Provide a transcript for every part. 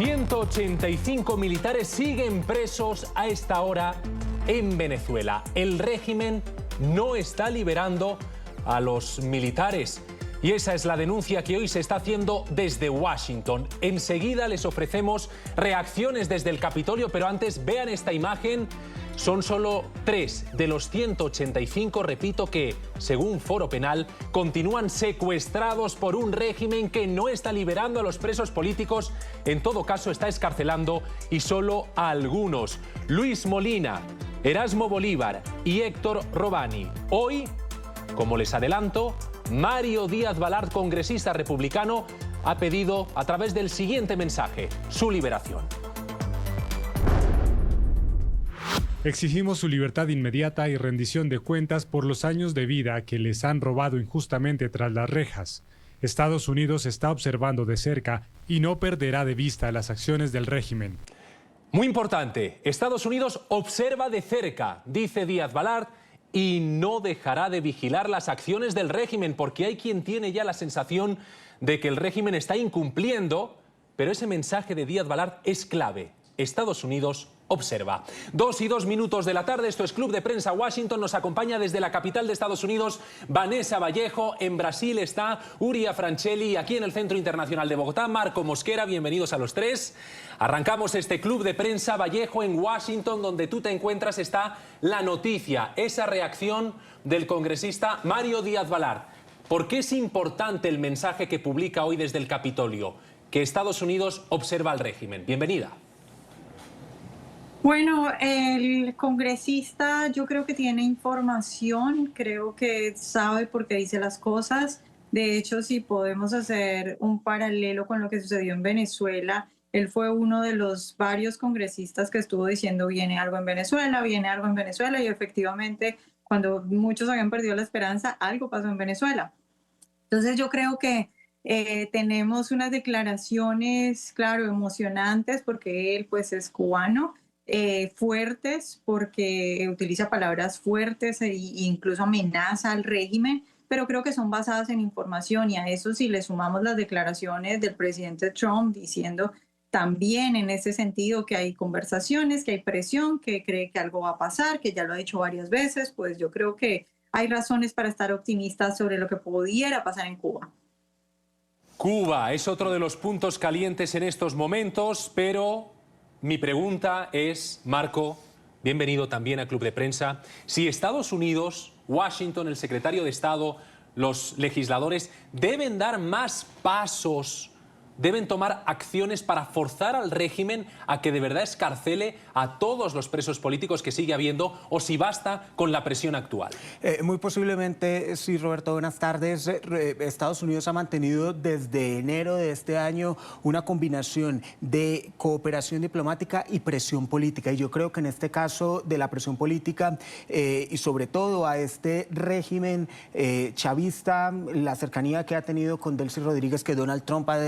185 militares siguen presos a esta hora en Venezuela. El régimen no está liberando a los militares. Y esa es la denuncia que hoy se está haciendo desde Washington. Enseguida les ofrecemos reacciones desde el Capitolio, pero antes vean esta imagen. Son solo 3 de los 185, repito, que, según Foro Penal, continúan secuestrados por un régimen que no está liberando a los presos políticos. En todo caso, está excarcelando y solo a algunos. Luis Molina, Erasmo Bolívar y Héctor Robani. Hoy, como les adelanto, Mario Díaz Balart, congresista republicano, ha pedido a través del siguiente mensaje su liberación. Exigimos su libertad inmediata y rendición de cuentas por los años de vida que les han robado injustamente tras las rejas. Estados Unidos está observando de cerca y no perderá de vista las acciones del régimen. Muy importante, Estados Unidos observa de cerca, dice Díaz Balart, y no dejará de vigilar las acciones del régimen, porque hay quien tiene ya la sensación de que el régimen está incumpliendo, pero ese mensaje de Díaz Balart es clave. Estados Unidos observa. 2:02 de la tarde, esto es Club de Prensa Washington. Nos acompaña desde la capital de Estados Unidos Vanessa Vallejo. En Brasil está Uria Francelli. Aquí en el Centro Internacional de Bogotá, Marco Mosquera. Bienvenidos a los tres. Arrancamos este Club de Prensa Vallejo en Washington, donde tú te encuentras. Está la noticia, esa reacción del congresista Mario Díaz Balart. ¿Por qué es importante el mensaje que publica hoy desde el Capitolio? Que Estados Unidos observa al régimen. Bienvenida. Bueno, el congresista yo creo que tiene información, creo que sabe por qué dice las cosas. De hecho, si podemos hacer un paralelo con lo que sucedió en Venezuela, él fue uno de los varios congresistas que estuvo diciendo viene algo en Venezuela, y efectivamente cuando muchos habían perdido la esperanza, algo pasó en Venezuela. Entonces yo creo que tenemos unas declaraciones, claro, emocionantes porque él pues es cubano. Fuertes porque utiliza palabras fuertes e incluso amenaza al régimen, pero creo que son basadas en información, y a eso si le sumamos las declaraciones del presidente Trump diciendo también en ese sentido que hay conversaciones, que hay presión, que cree que algo va a pasar, que ya lo ha dicho varias veces, pues yo creo que hay razones para estar optimistas sobre lo que pudiera pasar en Cuba. Cuba es otro de los puntos calientes en estos momentos, pero mi pregunta es, Marco, bienvenido también a Club de Prensa, si Estados Unidos, Washington, el secretario de Estado, los legisladores deben dar más pasos, deben tomar acciones para forzar al régimen a que de verdad escarcele a todos los presos políticos que sigue habiendo, o si basta con la presión actual. Muy posiblemente, sí, Roberto, buenas tardes. Estados Unidos ha mantenido desde enero de este año una combinación de cooperación diplomática y presión política. Y yo creo que en este caso de la presión política y sobre todo a este régimen chavista, la cercanía que ha tenido con Delcy Rodríguez, que Donald Trump ha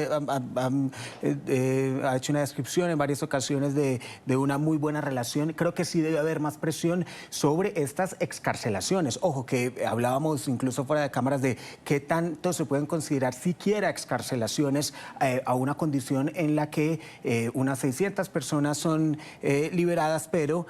hecho una descripción en varias ocasiones de una muy buena relación. Creo que sí debe haber más presión sobre estas excarcelaciones. Ojo, que hablábamos incluso fuera de cámaras de qué tanto se pueden considerar siquiera excarcelaciones a una condición en la que unas 600 personas son liberadas, pero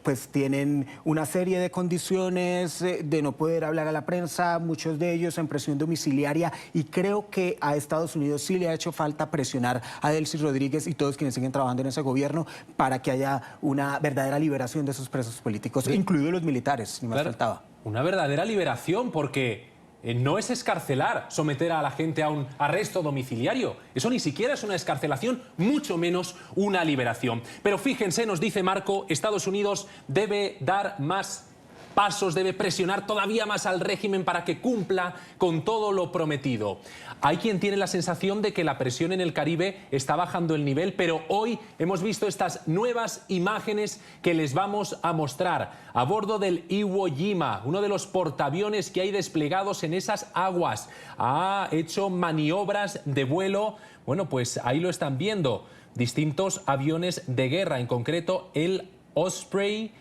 pues tienen una serie de condiciones de no poder hablar a la prensa, muchos de ellos en presión domiciliaria, y creo que a Estados Unidos sí le ha hecho falta presionar a Delcy Rodríguez y todos quienes siguen trabajando en ese gobierno para que haya una verdadera liberación de esos presos políticos, sí, incluidos los militares, ni más faltaba. Una verdadera liberación, porque no es escarcelar, someter a la gente a un arresto domiciliario. Eso ni siquiera es una escarcelación, mucho menos una liberación. Pero fíjense, nos dice Marco, Estados Unidos debe dar más pasos, debe presionar todavía más al régimen para que cumpla con todo lo prometido. Hay quien tiene la sensación de que la presión en el Caribe está bajando el nivel, pero hoy hemos visto estas nuevas imágenes que les vamos a mostrar a bordo del Iwo Jima, uno de los portaaviones que hay desplegados en esas aguas. Ha hecho maniobras de vuelo, bueno, pues ahí lo están viendo, distintos aviones de guerra, en concreto el Osprey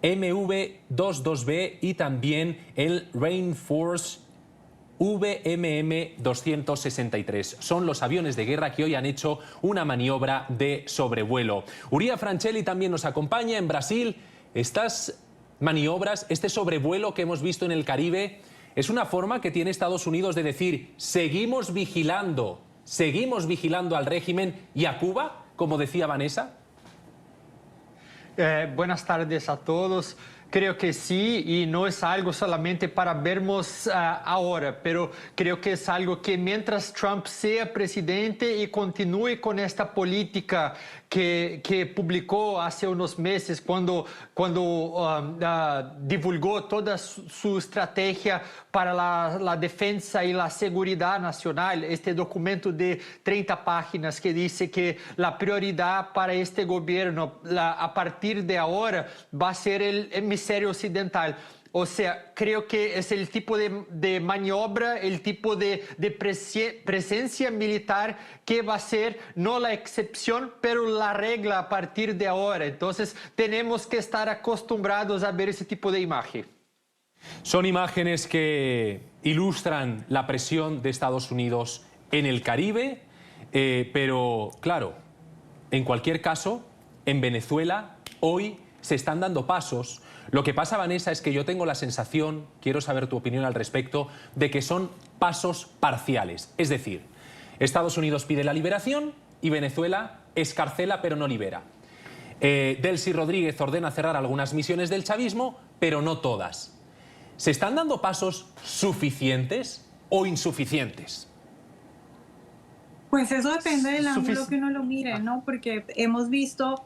MV-22B y también el Rainforce VMM-263. Son los aviones de guerra que hoy han hecho una maniobra de sobrevuelo. Uría Francelli también nos acompaña en Brasil. Estas maniobras, este sobrevuelo que hemos visto en el Caribe, es una forma que tiene Estados Unidos de decir: seguimos vigilando al régimen y a Cuba, como decía Vanessa. Buenas tardes a todos. Creo que sí, y no es algo solamente para vernos ahora, pero creo que es algo que mientras Trump sea presidente y continúe con esta política que publicó hace unos meses cuando divulgó toda su estrategia para la defensa y la seguridad nacional, este documento de 30 páginas que dice que la prioridad para este gobierno a partir de ahora va a ser el hemisferio occidental. O sea, creo que es el tipo de maniobra, el tipo de presencia militar que va a ser no la excepción, pero la regla a partir de ahora. Entonces, tenemos que estar acostumbrados a ver ese tipo de imagen. Son imágenes que ilustran la presión de Estados Unidos en el Caribe, pero claro, en cualquier caso, en Venezuela hoy se están dando pasos. Lo que pasa, Vanessa, es que yo tengo la sensación, quiero saber tu opinión al respecto, de que son pasos parciales. Es decir, Estados Unidos pide la liberación y Venezuela excarcela pero no libera. Delcy Rodríguez ordena cerrar algunas misiones del chavismo, pero no todas. ¿Se están dando pasos suficientes o insuficientes? Pues eso depende del ángulo que uno lo mire, ¿no? Porque hemos visto...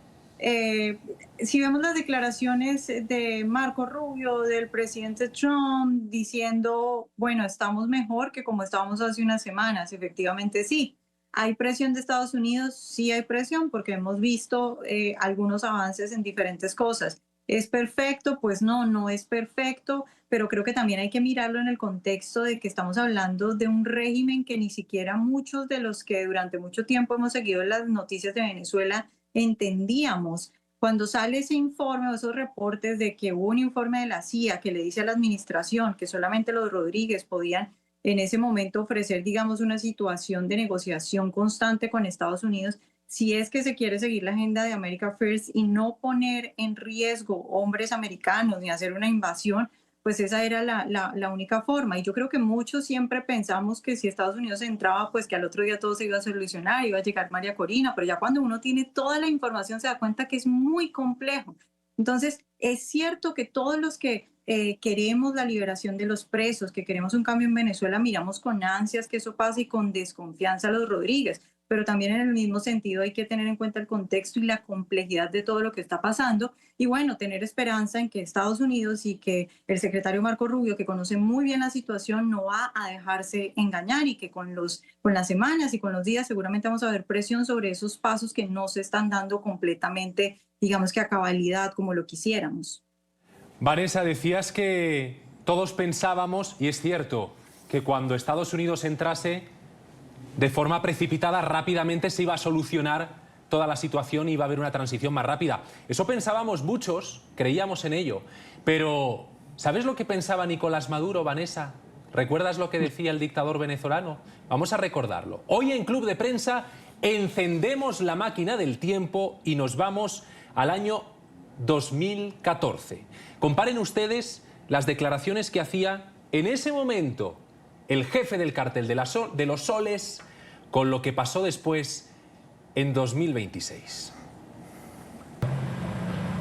si vemos las declaraciones de Marco Rubio, del presidente Trump, diciendo, bueno, estamos mejor que como estábamos hace unas semanas, efectivamente sí. ¿Hay presión de Estados Unidos? Sí hay presión, porque hemos visto algunos avances en diferentes cosas. ¿Es perfecto? Pues no, no es perfecto, pero creo que también hay que mirarlo en el contexto de que estamos hablando de un régimen que ni siquiera muchos de los que durante mucho tiempo hemos seguido las noticias de Venezuela entendíamos. Cuando sale ese informe o esos reportes de que hubo un informe de la CIA que le dice a la administración que solamente los Rodríguez podían en ese momento ofrecer, digamos, una situación de negociación constante con Estados Unidos, si es que se quiere seguir la agenda de America First y no poner en riesgo hombres americanos ni hacer una invasión, pues esa era la única forma. Y yo creo que muchos siempre pensamos que si Estados Unidos entraba, pues que al otro día todo se iba a solucionar, iba a llegar María Corina, pero ya cuando uno tiene toda la información se da cuenta que es muy complejo. Entonces, es cierto que todos los que queremos la liberación de los presos, que queremos un cambio en Venezuela, miramos con ansias que eso pase y con desconfianza a los Rodríguez, pero también en el mismo sentido hay que tener en cuenta el contexto y la complejidad de todo lo que está pasando y bueno, tener esperanza en que Estados Unidos y que el secretario Marco Rubio, que conoce muy bien la situación, no va a dejarse engañar y que con las semanas y con los días seguramente vamos a ver presión sobre esos pasos que no se están dando completamente, digamos que a cabalidad como lo quisiéramos. Vanessa, decías que todos pensábamos, y es cierto, que cuando Estados Unidos entrase de forma precipitada, rápidamente se iba a solucionar toda la situación y iba a haber una transición más rápida. Eso pensábamos muchos, creíamos en ello. Pero, ¿sabes lo que pensaba Nicolás Maduro, Vanessa? ¿Recuerdas lo que decía el dictador venezolano? Vamos a recordarlo. Hoy en Club de Prensa encendemos la máquina del tiempo y nos vamos al año 2014. Comparen ustedes las declaraciones que hacía en ese momento el jefe del cártel de los Soles con lo que pasó después en 2026.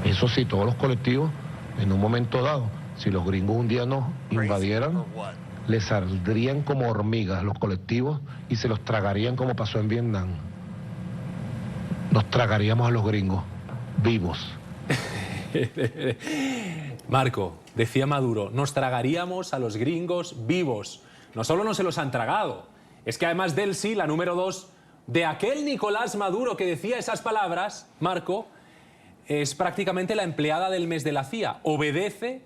Eso sí, todos los colectivos, en un momento dado, si los gringos un día nos invadieran, les saldrían como hormigas los colectivos y se los tragarían como pasó en Vietnam. Nos tragaríamos a los gringos, vivos. Marco, decía Maduro, nos tragaríamos a los gringos vivos. No solo no se los han tragado, es que además Delcy, la número 2 de aquel Nicolás Maduro que decía esas palabras, Marco, es prácticamente la empleada del mes de la CIA. Obedece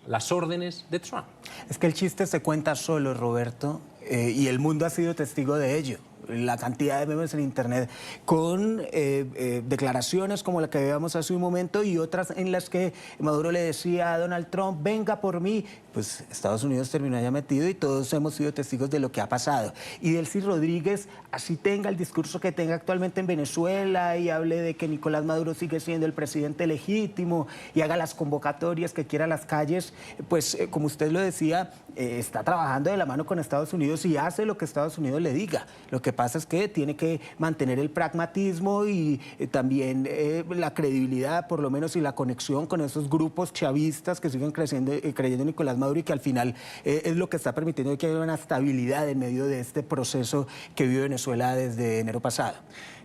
las órdenes de Trump. Es que el chiste se cuenta solo, Roberto, y el mundo ha sido testigo de ello. la cantidad de memes en internet con declaraciones como la que veíamos hace un momento y otras en las que Maduro le decía a Donald Trump, venga por mí. Pues Estados Unidos terminó ya metido y todos hemos sido testigos de lo que ha pasado. Y Delcy Rodríguez, así tenga el discurso que tenga actualmente en Venezuela y hable de que Nicolás Maduro sigue siendo el presidente legítimo y haga las convocatorias que quiera a las calles, pues como usted lo decía, está trabajando de la mano con Estados Unidos y hace lo que Estados Unidos le diga. Lo que pasa es que tiene que mantener el pragmatismo y también la credibilidad, por lo menos, y la conexión con esos grupos chavistas que siguen creyendo en Nicolás Maduro y que al final es lo que está permitiendo que haya una estabilidad en medio de este proceso que vive Venezuela desde enero pasado.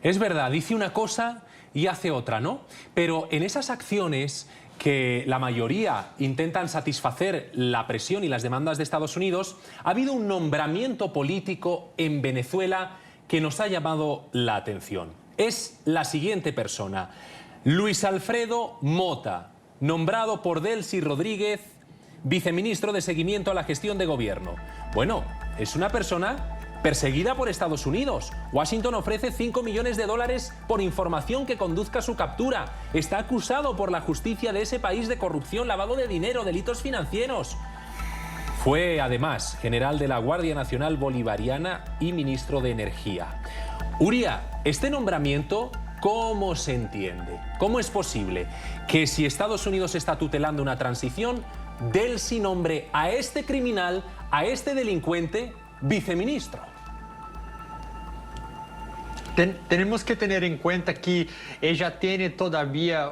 Es verdad, dice una cosa y hace otra, ¿no? Pero en esas acciones que la mayoría intentan satisfacer la presión y las demandas de Estados Unidos, ha habido un nombramiento político en Venezuela que nos ha llamado la atención. Es la siguiente persona, Luis Alfredo Mota, nombrado por Delcy Rodríguez viceministro de seguimiento a la gestión de gobierno. Bueno, es una persona perseguida por Estados Unidos. Washington ofrece $5 millones por información que conduzca a su captura. Está acusado por la justicia de ese país de corrupción, lavado de dinero, delitos financieros. Fue, además, general de la Guardia Nacional Bolivariana y ministro de Energía. Uria, este nombramiento, ¿cómo se entiende? ¿Cómo es posible que si Estados Unidos está tutelando una transición, Delcy nombre a este criminal, a este delincuente, viceministro? Tenemos que tener en cuenta que ella tiene todavía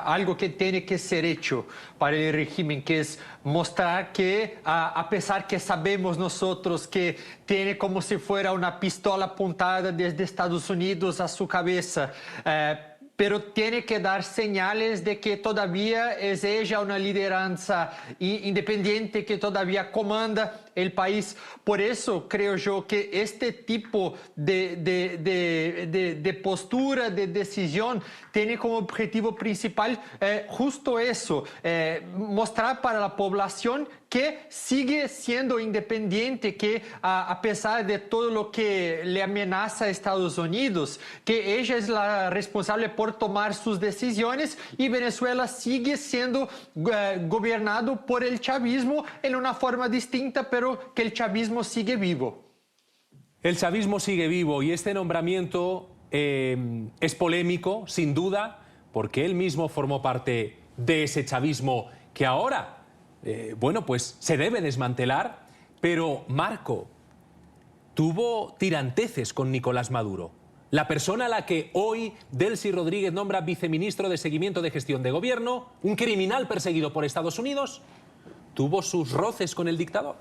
algo que tiene que ser hecho para el régimen, que es mostrar que, a pesar que sabemos nosotros que tiene como si fuera una pistola apuntada desde Estados Unidos a su cabeza, pero tiene que dar señales de que todavía es ella una lideranza independiente que todavía comanda el país. Por eso creo yo que este tipo de postura, de decisión, tiene como objetivo principal justo eso, mostrar para la población que sigue siendo independiente, que a pesar de todo lo que le amenaza a Estados Unidos, que ella es la responsable por tomar sus decisiones y Venezuela sigue siendo gobernado por el chavismo en una forma distinta, pero que el chavismo sigue vivo. El chavismo sigue vivo y este nombramiento es polémico, sin duda, porque él mismo formó parte de ese chavismo que ahora bueno, pues se debe desmantelar, pero Marco tuvo tiranteces con Nicolás Maduro. La persona a la que hoy Delcy Rodríguez nombra viceministro de seguimiento de gestión de gobierno, un criminal perseguido por Estados Unidos, tuvo sus roces con el dictador.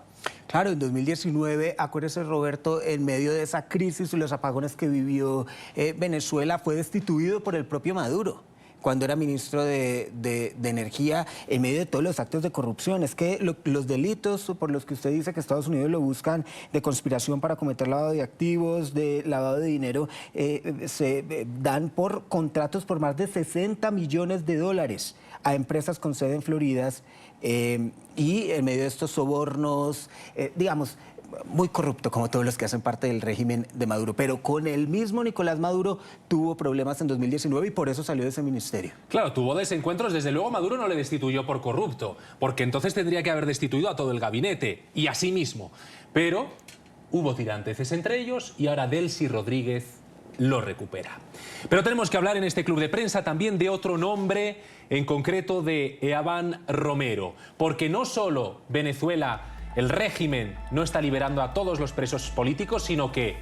Claro, en 2019, acuérdese Roberto, en medio de esa crisis y los apagones que vivió Venezuela, fue destituido por el propio Maduro cuando era ministro de Energía, en medio de todos los actos de corrupción. Es que los delitos por los que usted dice que Estados Unidos lo buscan, de conspiración para cometer lavado de activos, de lavado de dinero, se dan por contratos por más de $60 millones a empresas con sede en Florida, y en medio de estos sobornos, digamos, muy corrupto, como todos los que hacen parte del régimen de Maduro. Pero con el mismo Nicolás Maduro tuvo problemas en 2019 y por eso salió de ese ministerio. Claro, tuvo desencuentros. Desde luego Maduro no le destituyó por corrupto, porque entonces tendría que haber destituido a todo el gabinete y a sí mismo. Pero hubo tiranteces entre ellos y ahora Delcy Rodríguez lo recupera. Pero tenemos que hablar en este club de prensa también de otro nombre, en concreto de Eavan Romero, porque no solo Venezuela, el régimen, no está liberando a todos los presos políticos, sino que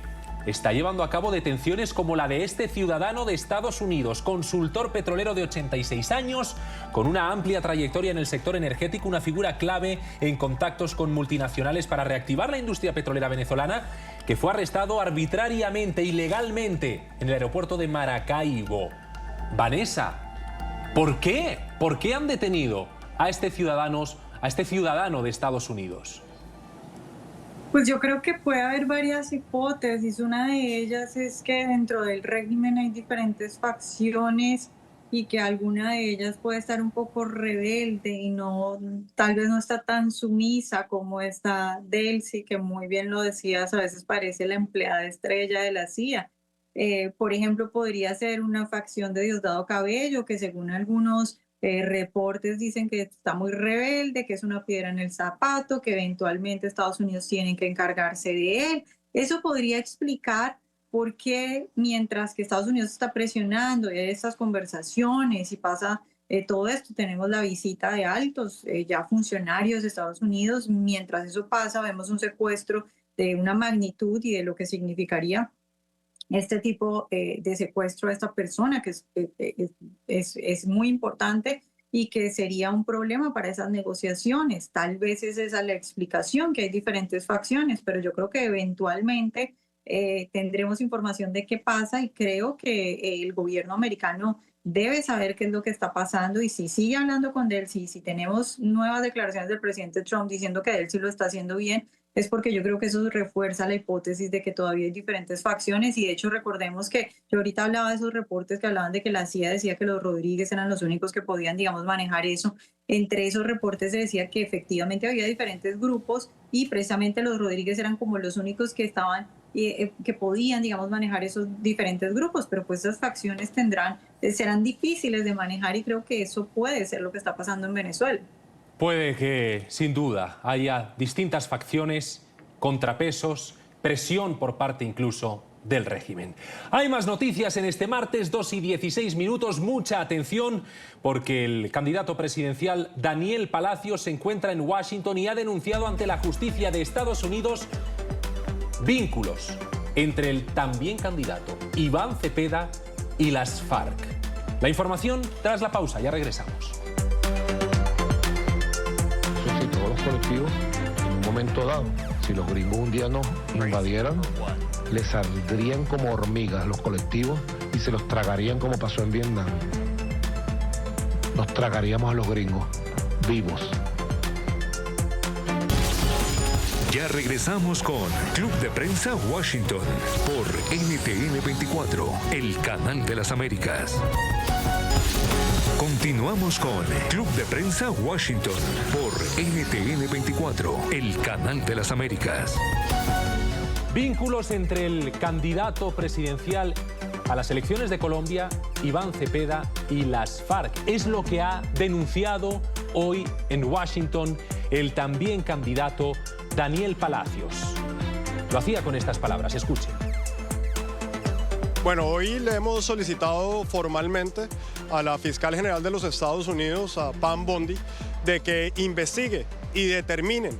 está llevando a cabo detenciones como la de este ciudadano de Estados Unidos, consultor petrolero de 86 años, con una amplia trayectoria en el sector energético, una figura clave en contactos con multinacionales para reactivar la industria petrolera venezolana, que fue arrestado arbitrariamente, ilegalmente, en el aeropuerto de Maracaibo. Vanessa, ¿por qué? ¿Por qué han detenido a este ciudadano de Estados Unidos? Pues yo creo que puede haber varias hipótesis. Una de ellas es que dentro del régimen hay diferentes facciones y que alguna de ellas puede estar un poco rebelde y no, tal vez no está tan sumisa como está Delcy, que muy bien lo decías, a veces parece la empleada estrella de la CIA. Por ejemplo, podría ser una facción de Diosdado Cabello, que según algunos reportes dicen que está muy rebelde, que es una piedra en el zapato, que eventualmente Estados Unidos tiene que encargarse de él. Eso podría explicar por qué mientras que Estados Unidos está presionando estas conversaciones y pasa todo esto, tenemos la visita de altos ya funcionarios de Estados Unidos, mientras eso pasa vemos un secuestro de una magnitud y de lo que significaría este tipo de secuestro a esta persona, que es muy importante y que sería un problema para esas negociaciones. Tal vez es esa la explicación, que hay diferentes facciones, pero yo creo que eventualmente tendremos información de qué pasa y creo que el gobierno americano debe saber qué es lo que está pasando y si sigue hablando con Delcy, si tenemos nuevas declaraciones del presidente Trump diciendo que Delcy lo está haciendo bien, es porque yo creo que eso refuerza la hipótesis de que todavía hay diferentes facciones y de hecho recordemos que yo ahorita hablaba de esos reportes que hablaban de que la CIA decía que los Rodríguez eran los únicos que podían, digamos, manejar eso. Entre esos reportes se decía que efectivamente había diferentes grupos y precisamente los Rodríguez eran como los únicos que estaban que podían, digamos, manejar esos diferentes grupos, pero pues esas facciones serán difíciles de manejar y creo que eso puede ser lo que está pasando en Venezuela. Puede que, sin duda, haya distintas facciones, contrapesos, presión por parte incluso del régimen. Hay más noticias en este martes, 2:16. Mucha atención, porque el candidato presidencial Daniel Palacios se encuentra en Washington y ha denunciado ante la justicia de Estados Unidos vínculos entre el también candidato Iván Cepeda y las FARC. La información tras la pausa, ya regresamos. Sí, todos los colectivos, en un momento dado, si los gringos un día nos invadieran, les saldrían como hormigas los colectivos y se los tragarían como pasó en Vietnam. Nos tragaríamos a los gringos, vivos. Ya regresamos con Club de Prensa Washington por NTN 24, el canal de las Américas. Continuamos con Club de Prensa Washington por NTN 24, el canal de las Américas. Vínculos entre el candidato presidencial a las elecciones de Colombia, Iván Cepeda, y las FARC. Es lo que ha denunciado hoy en Washington el también candidato Daniel Palacios. Lo hacía con estas palabras, escuchen. Bueno, hoy le hemos solicitado formalmente a la fiscal general de los Estados Unidos, a Pam Bondi, de que investigue y determinen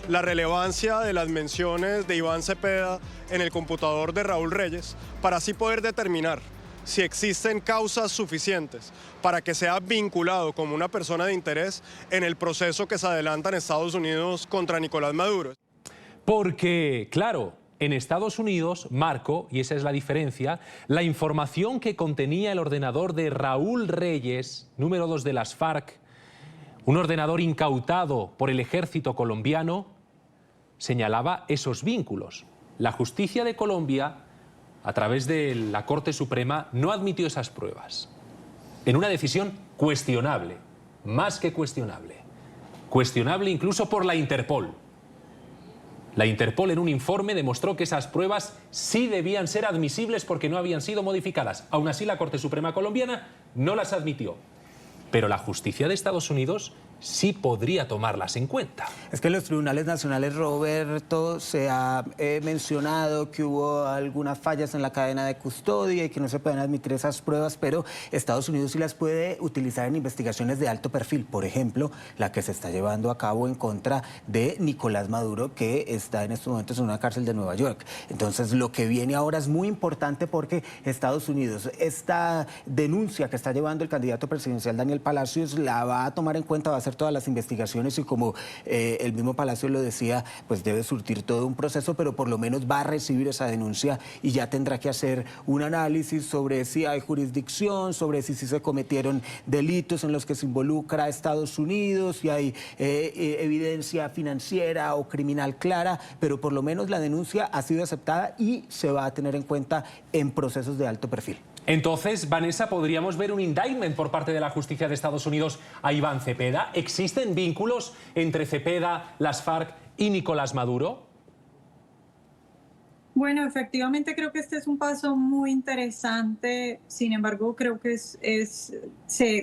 la relevancia de las menciones de Iván Cepeda en el computador de Raúl Reyes, para así poder determinar si existen causas suficientes para que sea vinculado como una persona de interés en el proceso que se adelanta en Estados Unidos contra Nicolás Maduro. Porque, claro, en Estados Unidos, Marco, y esa es la diferencia, la información que contenía el ordenador de Raúl Reyes, número 2 de las FARC, un ordenador incautado por el ejército colombiano, señalaba esos vínculos. La justicia de Colombia, a través de la Corte Suprema, no admitió esas pruebas. En una decisión cuestionable, más que cuestionable. Cuestionable incluso por la Interpol. La Interpol en un informe demostró que esas pruebas sí debían ser admisibles porque no habían sido modificadas. Aún así, la Corte Suprema colombiana no las admitió. Pero la justicia de Estados Unidos sí podría tomarlas en cuenta. Es que en los tribunales nacionales, Roberto, se ha mencionado que hubo algunas fallas en la cadena de custodia y que no se pueden admitir esas pruebas, pero Estados Unidos sí las puede utilizar en investigaciones de alto perfil. Por ejemplo, la que se está llevando a cabo en contra de Nicolás Maduro, que está en estos momentos en una cárcel de Nueva York. Entonces, lo que viene ahora es muy importante porque Estados Unidos, esta denuncia que está llevando el candidato presidencial Daniel Palacios, la va a tomar en cuenta, va a hacer todas las investigaciones y como el mismo Palacio lo decía, pues debe surtir todo un proceso, pero por lo menos va a recibir esa denuncia y ya tendrá que hacer un análisis sobre si hay jurisdicción, sobre si se cometieron delitos en los que se involucra a Estados Unidos, si hay evidencia financiera o criminal clara, pero por lo menos la denuncia ha sido aceptada y se va a tener en cuenta en procesos de alto perfil. Entonces, Vanessa, ¿podríamos ver un indictment por parte de la justicia de Estados Unidos a Iván Cepeda? ¿Existen vínculos entre Cepeda, las FARC y Nicolás Maduro? Bueno, efectivamente creo que este es un paso muy interesante. Sin embargo, creo que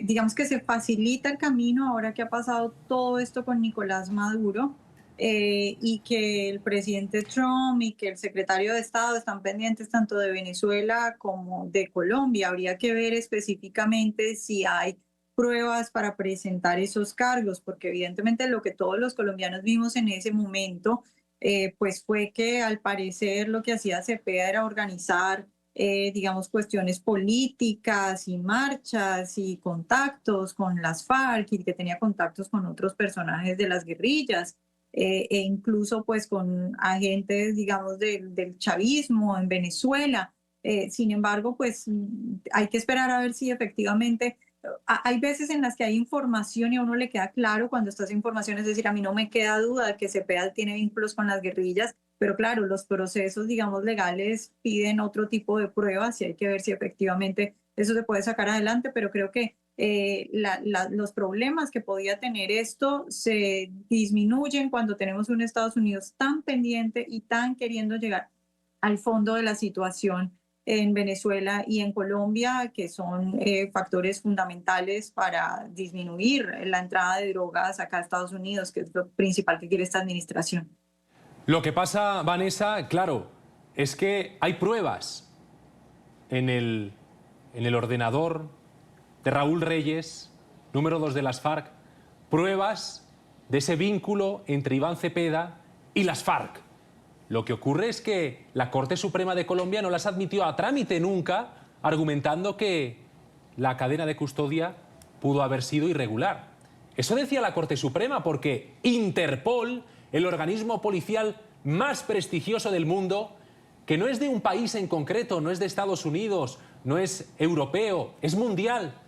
digamos que se facilita el camino ahora que ha pasado todo esto con Nicolás Maduro. Y que el presidente Trump y que el secretario de Estado están pendientes tanto de Venezuela como de Colombia. Habría que ver específicamente si hay pruebas para presentar esos cargos, porque evidentemente lo que todos los colombianos vimos en ese momento, pues fue que al parecer lo que hacía Cepeda era organizar, digamos, cuestiones políticas y marchas y contactos con las FARC y que tenía contactos con otros personajes de las guerrillas. E incluso pues con agentes, digamos, del chavismo en Venezuela. Sin embargo, pues hay que esperar a ver si efectivamente... Hay veces en las que hay información y a uno le queda claro cuando está esa información, es decir, a mí no me queda duda de que Cepeda tiene vínculos con las guerrillas, pero claro, los procesos, digamos, legales piden otro tipo de pruebas y hay que ver si efectivamente eso se puede sacar adelante, pero creo que los problemas que podía tener esto se disminuyen cuando tenemos un Estados Unidos tan pendiente y tan queriendo llegar al fondo de la situación en Venezuela y en Colombia, que son factores fundamentales para disminuir la entrada de drogas acá a Estados Unidos, que es lo principal que quiere esta administración. Lo que pasa, Vanessa, claro, es que hay pruebas en el ordenador de Raúl Reyes, número 2 de las FARC, pruebas de ese vínculo entre Iván Cepeda y las FARC. Lo que ocurre es que la Corte Suprema de Colombia no las admitió a trámite nunca, argumentando que la cadena de custodia pudo haber sido irregular. Eso decía la Corte Suprema porque Interpol, el organismo policial más prestigioso del mundo, que no es de un país en concreto, no es de Estados Unidos, no es europeo, es mundial.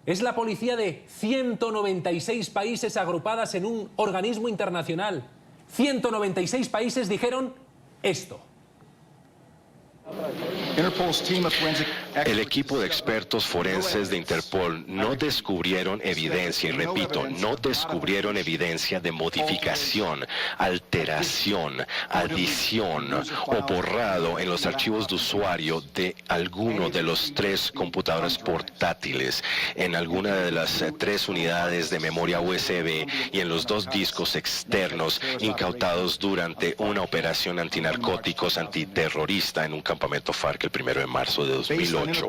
Es la policía de 196 países agrupadas en un organismo internacional. 196 países dijeron esto. El equipo de expertos forenses de Interpol no descubrieron evidencia, y repito, no descubrieron evidencia de modificación, alteración, adición o borrado en los archivos de usuario de alguno de los 3 computadores portátiles, en alguna de las 3 unidades de memoria USB y en los 2 discos externos incautados durante una operación antinarcóticos antiterrorista en un campamento FARC el 1 de marzo de 2008.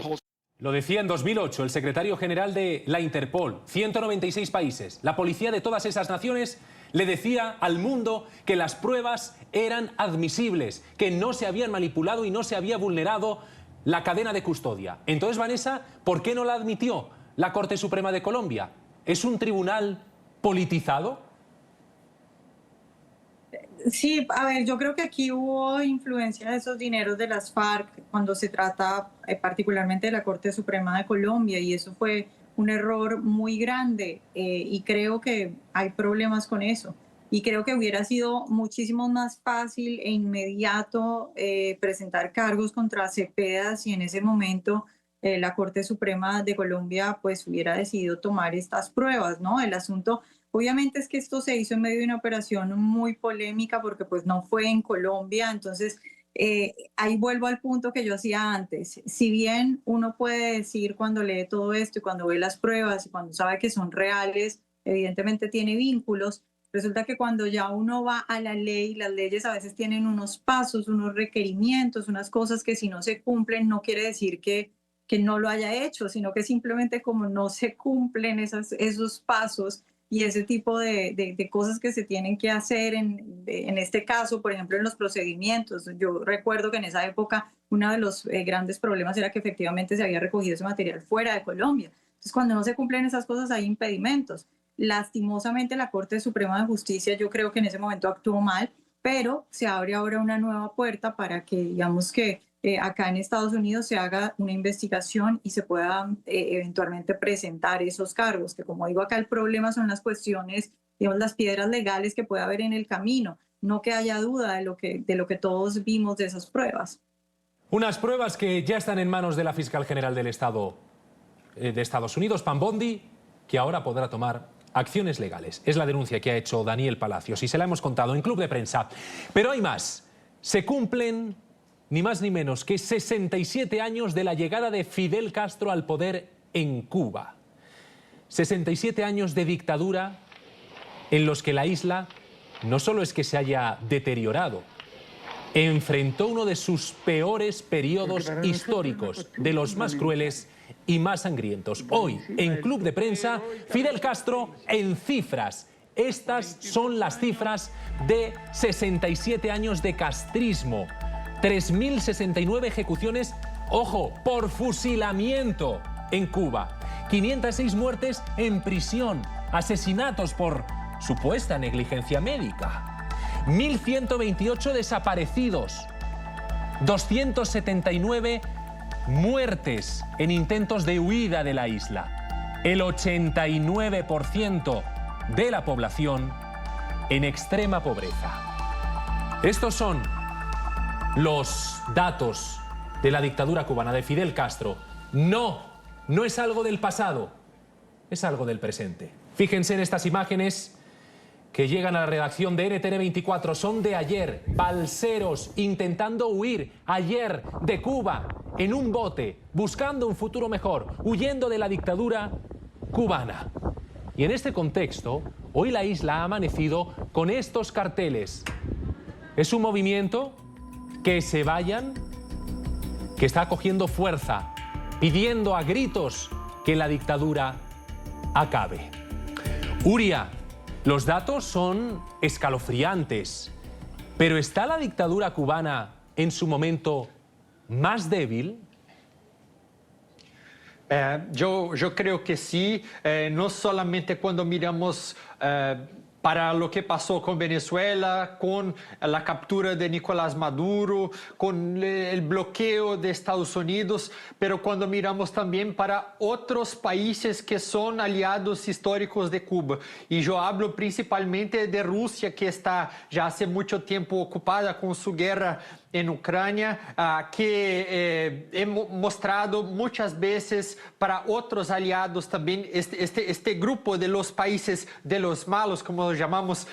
Lo decía en 2008 el secretario general de la Interpol, 196 países. La policía de todas esas naciones le decía al mundo que las pruebas eran admisibles, que no se habían manipulado y no se había vulnerado la cadena de custodia. Entonces, Vanessa, ¿por qué no la admitió la Corte Suprema de Colombia? ¿Es un tribunal politizado? Sí, a ver, yo creo que aquí hubo influencia de esos dineros de las FARC cuando se trata particularmente de la Corte Suprema de Colombia y eso fue un error muy grande y creo que hay problemas con eso. Y creo que hubiera sido muchísimo más fácil e inmediato presentar cargos contra Cepeda si en ese momento la Corte Suprema de Colombia pues hubiera decidido tomar estas pruebas, ¿no? El asunto... Obviamente es que esto se hizo en medio de una operación muy polémica porque pues no fue en Colombia, entonces ahí vuelvo al punto que yo hacía antes. Si bien uno puede decir cuando lee todo esto y cuando ve las pruebas y cuando sabe que son reales, evidentemente tiene vínculos, resulta que cuando ya uno va a la ley, las leyes a veces tienen unos pasos, unos requerimientos, unas cosas que si no se cumplen no quiere decir que no lo haya hecho, sino que simplemente como no se cumplen esos pasos, y ese tipo de cosas que se tienen que hacer en este caso, por ejemplo, en los procedimientos. Yo recuerdo que en esa época uno de los grandes problemas era que efectivamente se había recogido ese material fuera de Colombia. Entonces, cuando no se cumplen esas cosas hay impedimentos. lastimosamente la Corte Suprema de Justicia yo creo que en ese momento actuó mal, pero se abre ahora una nueva puerta para que, digamos que acá en Estados Unidos se haga una investigación y se pueda eventualmente presentar esos cargos, que como digo acá el problema son las cuestiones, digamos, las piedras legales que puede haber en el camino, no que haya duda de lo que todos vimos de esas pruebas. Unas pruebas que ya están en manos de la fiscal general del Estado de Estados Unidos, Pam Bondi, que ahora podrá tomar acciones legales. Es la denuncia que ha hecho Daniel Palacios y se la hemos contado en Club de Prensa. Pero hay más. Se cumplen ni más ni menos que 67 años de la llegada de Fidel Castro al poder en Cuba. 67 años de dictadura en los que la isla no solo es que se haya deteriorado, enfrentó uno de sus peores periodos históricos, de los más crueles y más sangrientos. Hoy, en Club de Prensa, Fidel Castro en cifras. Estas son las cifras de 67 años de castrismo. 3.069 ejecuciones, ojo, por fusilamiento en Cuba. 506 muertes en prisión, asesinatos por supuesta negligencia médica. 1.128 desaparecidos. 279 muertes en intentos de huida de la isla. El 89% de la población en extrema pobreza. Estos son los datos de la dictadura cubana de Fidel Castro. No es algo del pasado, es algo del presente. Fíjense en estas imágenes que llegan a la redacción de NTN24. Son de ayer, balseros intentando huir ayer de Cuba en un bote, buscando un futuro mejor, huyendo de la dictadura cubana. Y en este contexto, hoy la isla ha amanecido con estos carteles. Es un movimiento que se vayan, que está cogiendo fuerza, pidiendo a gritos que la dictadura acabe. Uria, los datos son escalofriantes, pero ¿está la dictadura cubana en su momento más débil? Yo creo que sí, no solamente cuando miramos para lo que pasó con Venezuela, con la captura de Nicolás Maduro, con el bloqueo de Estados Unidos, pero cuando miramos también para otros países que son aliados históricos de Cuba. Y yo hablo principalmente de Rusia, que está ya hace mucho tiempo ocupada con su guerra en Ucrania, que he mostrado muchas veces para otros aliados también este grupo de los países de los malos, como lo llamamos,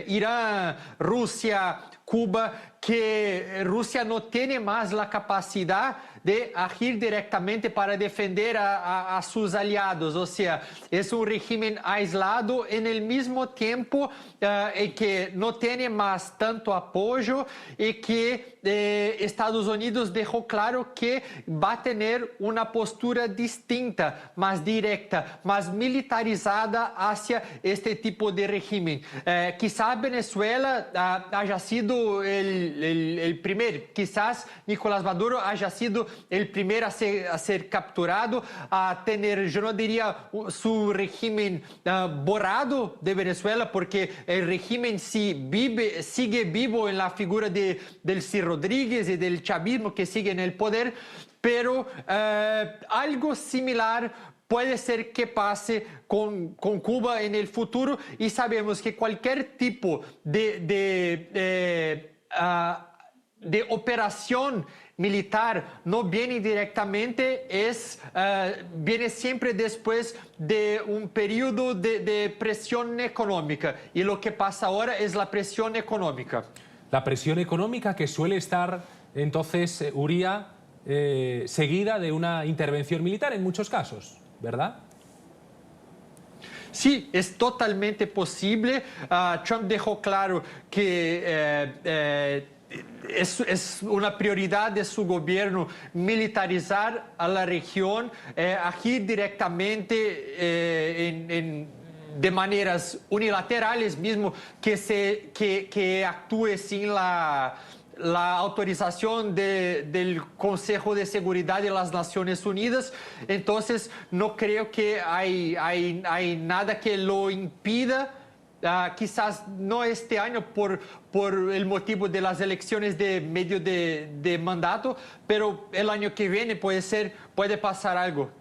Irán, Rusia, Cuba, que Rusia no tiene más la capacidad de agir directamente para defender a sus aliados. O sea, es un régimen aislado en el mismo tiempo que no tiene más tanto apoyo y que Estados Unidos dejó claro que va a tener una postura distinta, más directa, más militarizada hacia este tipo de régimen. Quizá Venezuela haya sido el primer, quizás Nicolás Maduro haya sido el primero a ser capturado, a tener, yo no diría su régimen borrado de Venezuela, porque el régimen sigue vivo en la figura de Delcy Rodríguez y del chavismo que sigue en el poder, pero algo similar puede ser que pase con Cuba en el futuro, y sabemos que cualquier tipo de operación militar no viene directamente, viene siempre después de un periodo de presión económica, y lo que pasa ahora es la presión económica. La presión económica que suele estar, entonces, Uria, seguida de una intervención militar en muchos casos, ¿verdad? Sí, es totalmente posible. Trump dejó claro que es una prioridad de su gobierno militarizar a la región, agir directamente de maneras unilaterales, mismo que actúe sin la la autorización del Consejo de Seguridad de las Naciones Unidas. Entonces, no creo que hay nada que lo impida. Quizás no este año por el motivo de las elecciones de medio de mandato, pero el año que viene puede pasar algo.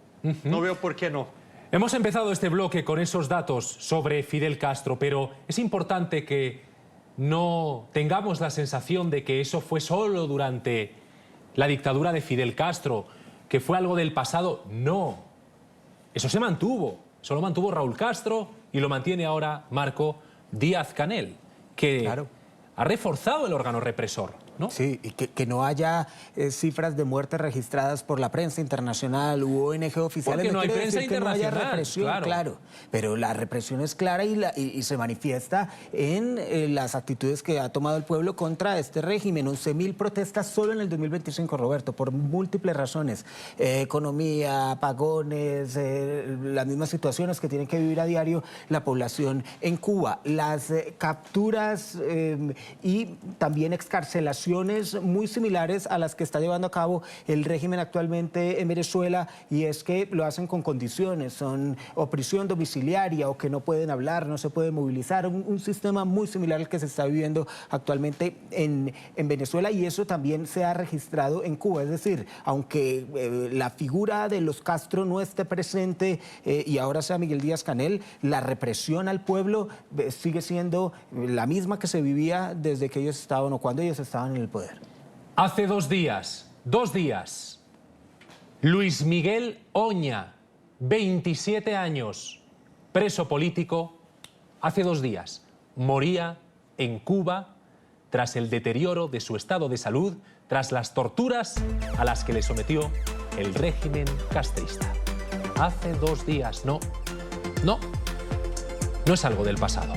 No veo por qué no. Hemos empezado este bloque con esos datos sobre Fidel Castro, pero es importante que no tengamos la sensación de que eso fue solo durante la dictadura de Fidel Castro, que fue algo del pasado. No, eso se mantuvo. Eso lo mantuvo Raúl Castro y lo mantiene ahora Marco Díaz-Canel, que ha reforzado el órgano represor, ¿no? Sí, y que no haya cifras de muertes registradas por la prensa internacional u ONG oficiales. Porque no hay prensa internacional, que no haya represión, claro. Pero la represión es clara y se manifiesta en las actitudes que ha tomado el pueblo contra este régimen. 11.000 protestas solo en el 2025, Roberto, por múltiples razones. Economía, apagones, las mismas situaciones que tiene que vivir a diario la población en Cuba. Las capturas y también excarcelaciones muy similares a las que está llevando a cabo el régimen actualmente en Venezuela, y es que lo hacen con condiciones, son o prisión domiciliaria o que no pueden hablar, no se pueden movilizar, un sistema muy similar al que se está viviendo actualmente en Venezuela, y eso también se ha registrado en Cuba. Es decir, aunque la figura de los Castro no esté presente y ahora sea Miguel Díaz-Canel, la represión al pueblo sigue siendo la misma que se vivía desde que ellos estaban o cuando ellos estaban en el poder. Hace 2 días, Luis Miguel Oña, 27 años, preso político, hace 2 días, moría en Cuba tras el deterioro de su estado de salud, tras las torturas a las que le sometió el régimen castrista. Hace 2 días, no es algo del pasado.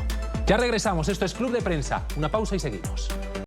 Ya regresamos, esto es Club de Prensa, una pausa y seguimos.